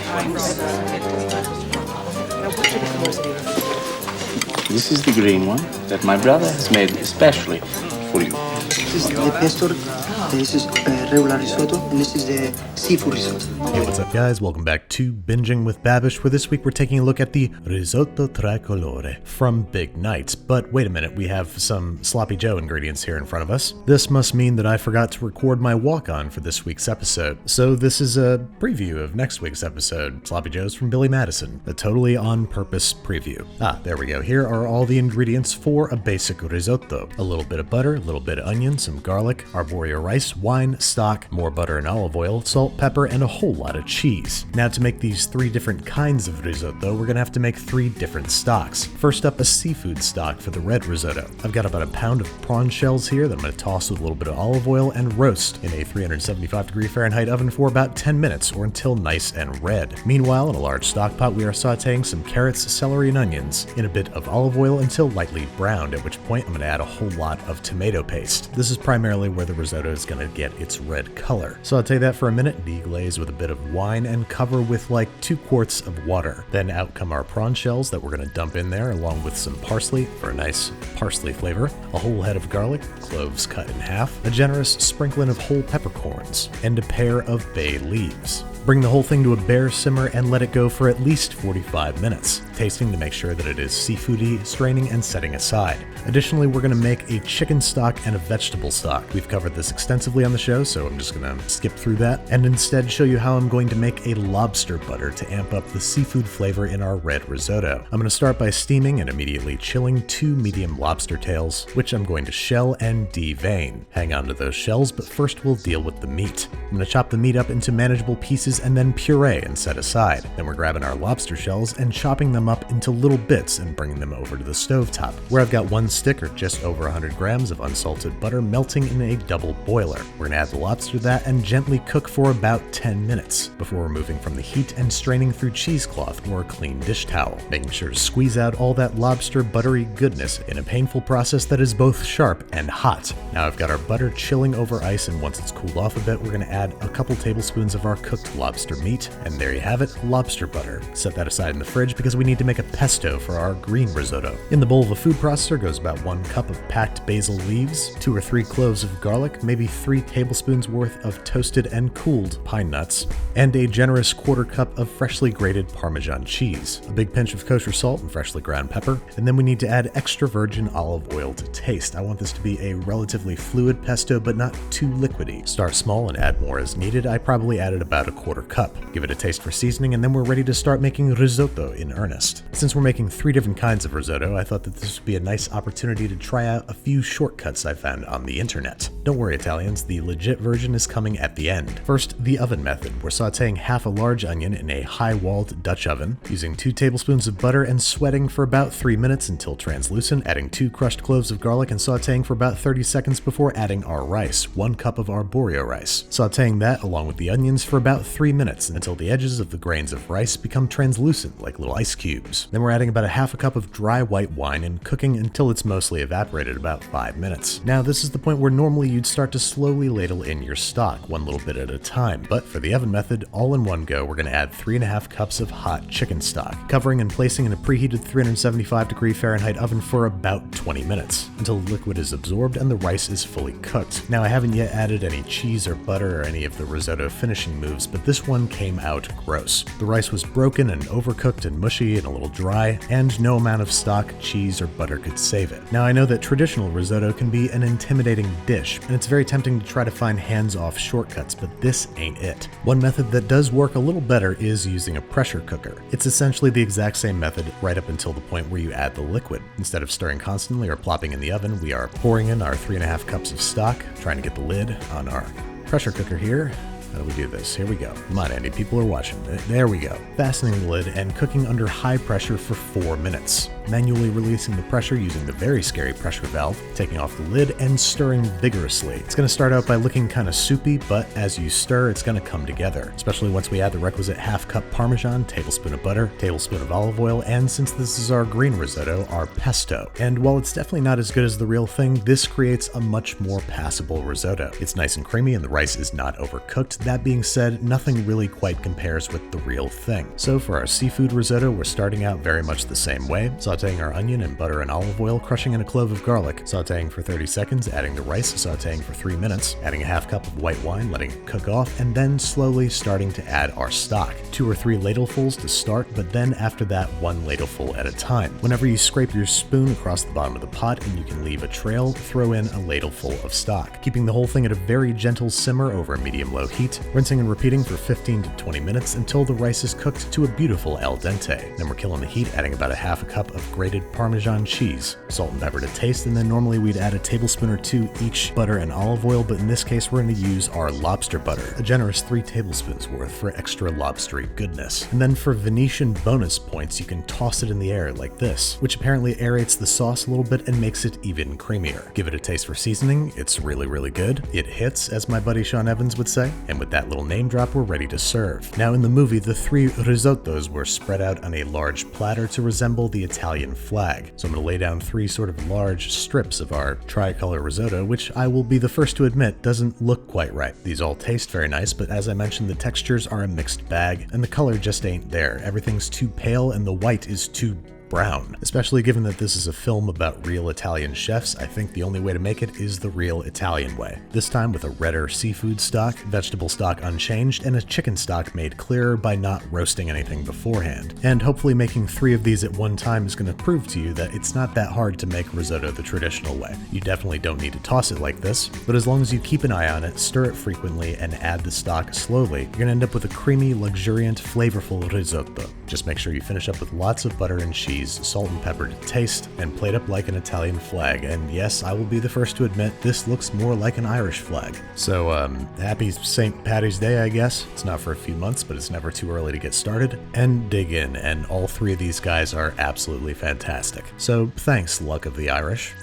This is the green one that my brother has made especially for you. This is the pesto, this is regular risotto, and this is the seafood risotto. Hey, what's up guys? Welcome back to Binging with Babish, where this week we're taking a look at the Risotto Tricolore from Big Night. But wait a minute, we have some Sloppy Joe ingredients here in front of us. This must mean that I forgot to record my walk-on for this week's episode. So this is a preview of next week's episode, Sloppy Joe's from Billy Madison, a totally on-purpose preview. There we go. Here are all the ingredients for a basic risotto. A little bit of butter, a little bit of onion, some garlic, arborio rice, wine, stock, more butter and olive oil, salt, pepper, and a whole lot of cheese. Now to make these three different kinds of risotto, we're gonna have to make three different stocks. First up, a seafood stock for the red risotto. I've got about a pound of prawn shells here that I'm gonna toss with a little bit of olive oil and roast in a 375°F oven for about 10 minutes or until nice and red. Meanwhile, in a large stock pot, we are sauteing some carrots, celery, and onions in a bit of olive oil until lightly browned, at which point I'm gonna add a whole lot of tomato paste. This is primarily where the risotto is gonna get its red color. Saute that for a minute, deglaze with a bit of wine, and cover with like 2 quarts of water. Then out come our prawn shells that we're gonna dump in there, along with some parsley for a nice parsley flavor, a whole head of garlic, cloves cut in half, a generous sprinkling of whole peppercorns, and a pair of bay leaves. Bring the whole thing to a bare simmer and let it go for at least 45 minutes, tasting to make sure that it is seafoody, straining, and setting aside. Additionally, we're going to make a chicken stock and a vegetable stock. We've covered this extensively on the show, so I'm just going to skip through that and instead show you how I'm going to make a lobster butter to amp up the seafood flavor in our red risotto. I'm going to start by steaming and immediately chilling 2 medium lobster tails, which I'm going to shell and devein. Hang on to those shells, but first we'll deal with the meat. I'm going to chop the meat up into manageable pieces and then puree and set aside. Then we're grabbing our lobster shells and chopping them up into little bits and bringing them over to the stovetop, where I've got 1 stick or just over 100 grams of unsalted butter melting in a double boiler. We're gonna add the lobster to that and gently cook for about 10 minutes before removing from the heat and straining through cheesecloth or a clean dish towel, making sure to squeeze out all that lobster buttery goodness in a painful process that is both sharp and hot. Now I've got our butter chilling over ice, and once it's cooled off a bit, we're gonna add a couple tablespoons of our cooked lobster meat, and there you have it, lobster butter. Set that aside in the fridge because we need to make a pesto for our green risotto. In the bowl of a food processor goes about 1 cup of packed basil leaves, 2 or 3 cloves of garlic, maybe 3 tablespoons worth of toasted and cooled pine nuts, and a generous 1/4 cup of freshly grated Parmesan cheese, a big pinch of kosher salt and freshly ground pepper, and then we need to add extra virgin olive oil to taste. I want this to be a relatively fluid pesto, but not too liquidy. Start small and add more as needed. I probably added about a 1/4 cup. Give it a taste for seasoning, and then we're ready to start making risotto in earnest. Since we're making 3 different kinds of risotto, I thought that this would be a nice opportunity to try out a few shortcuts I found on the internet. Don't worry, Italians, the legit version is coming at the end. First, the oven method. We're sauteing half a large onion in a high-walled Dutch oven, using 2 tablespoons of butter and sweating for about 3 minutes until translucent, adding 2 crushed cloves of garlic and sauteing for about 30 seconds before adding our rice, 1 cup of arborio rice. Sauteing that along with the onions for about 3 minutes until the edges of the grains of rice become translucent like little ice cubes. Then we're adding about a half a cup of dry white wine and cooking until it's mostly evaporated, about 5 minutes. Now this is the point where normally you'd start to slowly ladle in your stock, 1 little bit at a time, but for the oven method, all in one go, we're going to add 3.5 cups of hot chicken stock, covering and placing in a preheated 375°F oven for about 20 minutes, until the liquid is absorbed and the rice is fully cooked. Now I haven't yet added any cheese or butter or any of the risotto finishing moves, but this one came out gross. The rice was broken and overcooked and mushy and a little dry, and no amount of stock, cheese, or butter could save it. Now I know that traditional risotto can be an intimidating dish, and it's very tempting to try to find hands-off shortcuts, but this ain't it. One method that does work a little better is using a pressure cooker. It's essentially the exact same method right up until the point where you add the liquid. Instead of stirring constantly or plopping in the oven, we are pouring in our 3.5 cups of stock, trying to get the lid on our pressure cooker here. How do we do this? Here we go. Come on, Andy, people are watching. There we go. Fastening the lid and cooking under high pressure for 4 minutes. Manually releasing the pressure using the very scary pressure valve, taking off the lid and stirring vigorously. It's going to start out by looking kind of soupy, but as you stir, it's going to come together, especially once we add the requisite half cup Parmesan, tablespoon of butter, tablespoon of olive oil, and since this is our green risotto, our pesto. And while it's definitely not as good as the real thing, this creates a much more passable risotto. It's nice and creamy and the rice is not overcooked. That being said, nothing really quite compares with the real thing. So for our seafood risotto, we're starting out very much the same way, sauteing our onion in butter and olive oil, crushing in a clove of garlic, sauteing for 30 seconds, adding the rice, sauteing for 3 minutes, adding a half cup of white wine, letting it cook off, and then slowly starting to add our stock. 2 or 3 ladlefuls to start, but then after that, 1 ladleful at a time. Whenever you scrape your spoon across the bottom of the pot and you can leave a trail, throw in a ladleful of stock, keeping the whole thing at a very gentle simmer over a medium-low heat, rinsing and repeating for 15 to 20 minutes until the rice is cooked to a beautiful al dente. Then we're killing the heat, adding about a half a cup of grated Parmesan cheese, salt and pepper to taste, and then normally we'd add a tablespoon or 2 each butter and olive oil, but in this case we're going to use our lobster butter, a generous 3 tablespoons worth for extra lobstery goodness. And then for Venetian bonus points, you can toss it in the air like this, which apparently aerates the sauce a little bit and makes it even creamier. Give it a taste for seasoning, it's really good. It hits, as my buddy Sean Evans would say, and with that little name drop, we're ready to serve. Now in the movie, the 3 risottos were spread out on a large platter to resemble the Italian flag. So I'm going to lay down 3 sort of large strips of our tricolor risotto, which I will be the first to admit doesn't look quite right. These all taste very nice, but as I mentioned, the textures are a mixed bag, and the color just ain't there. Everything's too pale and the white is too brown. Especially given that this is a film about real Italian chefs, I think the only way to make it is the real Italian way. This time with a redder seafood stock, vegetable stock unchanged, and a chicken stock made clearer by not roasting anything beforehand. And hopefully making 3 of these at one time is going to prove to you that it's not that hard to make risotto the traditional way. You definitely don't need to toss it like this, but as long as you keep an eye on it, stir it frequently, and add the stock slowly, you're going to end up with a creamy, luxuriant, flavorful risotto. Just make sure you finish up with lots of butter and cheese, salt and pepper to taste, and plate up like an Italian flag. And yes, I will be the first to admit this looks more like an Irish flag. So, happy St. Paddy's Day, I guess. It's not for a few months, but it's never too early to get started. And dig in, and all 3 of these guys are absolutely fantastic. So, thanks, Luck of the Irish.